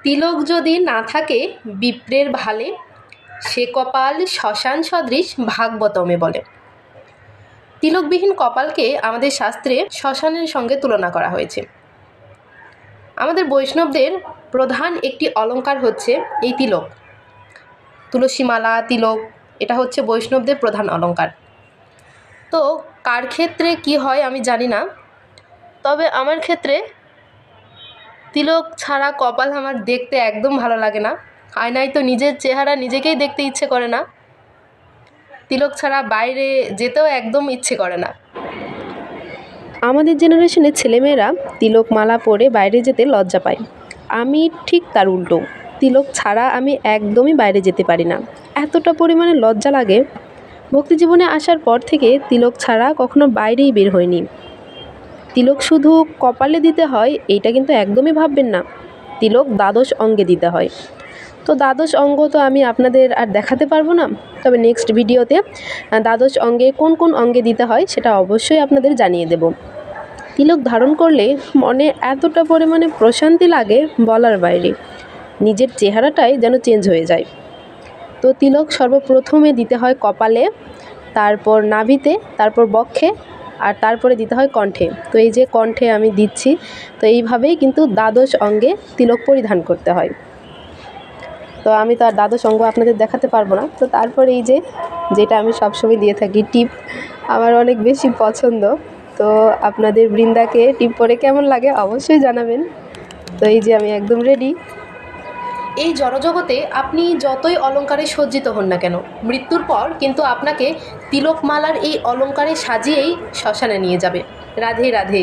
তিলক যদি না থাকে বিপ্রের ভালে, সে কপাল শ্মশান সদৃশ ভাগবতমে বলে। তিলকবিহীন কপালকে আমাদের শাস্ত্রে শ্মশানের সঙ্গে তুলনা করা হয়েছে। আমাদের বৈষ্ণবদের প্রধান একটি অলঙ্কার হচ্ছে এই তিলক। তুলসীমালা, তিলক, এটা হচ্ছে বৈষ্ণবদের প্রধান অলঙ্কার। তো কার ক্ষেত্রে কি হয় আমি জানি না, তবে আমার ক্ষেত্রে তিলক ছাড়া কপাল আমার দেখতে একদম ভালো লাগে না। আয়নায় তো নিজের চেহারা নিজেকেই দেখতে ইচ্ছে করে না, তিলক ছাড়া বাইরে যেতেও একদম ইচ্ছে করে না। আমাদের জেনারেশনের ছেলেমেয়েরা তিলক মালা পরে বাইরে যেতে লজ্জা পায়। আমি ঠিক তার উল্টো, তিলক ছাড়া আমি একদমই বাইরে যেতে পারি না, এতটা পরিমাণে লজ্জা লাগে। ভক্তি জীবনে আসার পর থেকে তিলক ছাড়া কখনো বাইরেই বের হয়নি। তিলক শুধু কপালে দিতে হয় এইটা কিন্তু একদমই ভাববেন না, তিলক দ্বাদশ অঙ্গে দিতে হয়। তো দ্বাদশ অঙ্গ তো আমি আপনাদের আর দেখাতে পারবো না, তবে নেক্সট ভিডিওতে দ্বাদশ অঙ্গে কোন কোন অঙ্গে দিতে হয় সেটা অবশ্যই আপনাদের জানিয়ে দেব। তিলক ধারণ করলে মনে এতটা পরিমাণে প্রশান্তি লাগে বলার বাইরে, নিজের চেহারাটাই যেন চেঞ্জ হয়ে যায়। তো তিলক সর্বপ্রথমে দিতে হয় কপালে, তারপর নাভিতে, তারপর বক্ষে, আর তারপরে দিতে হয় কণ্ঠে। তো এই যে কণ্ঠে আমি দিচ্ছি, তো এইভাবেই কিন্তু দ্বাদশ অঙ্গে তিলক পরিধান করতে হয়। তো আমি তো আর দ্বাদশ অঙ্গ আপনাদের দেখাতে পারবো না। তো তারপরে এই যে যেটা আমি সবসময় দিয়ে থাকি টিপ, আমার অনেক বেশি পছন্দ। তো আপনাদের বৃন্দাকে টিপ পরে কেমন লাগে অবশ্যই জানাবেন। তো এই যে আমি একদম রেডি। এই জড়জগতে আপনি যতই অলঙ্কারে সজ্জিত হন না কেন, মৃত্যুর পর কিন্তু আপনাকে তিলকমালার এই অলঙ্কারে সাজিয়েই শ্মশানে নিয়ে যাবে। রাধে রাধে।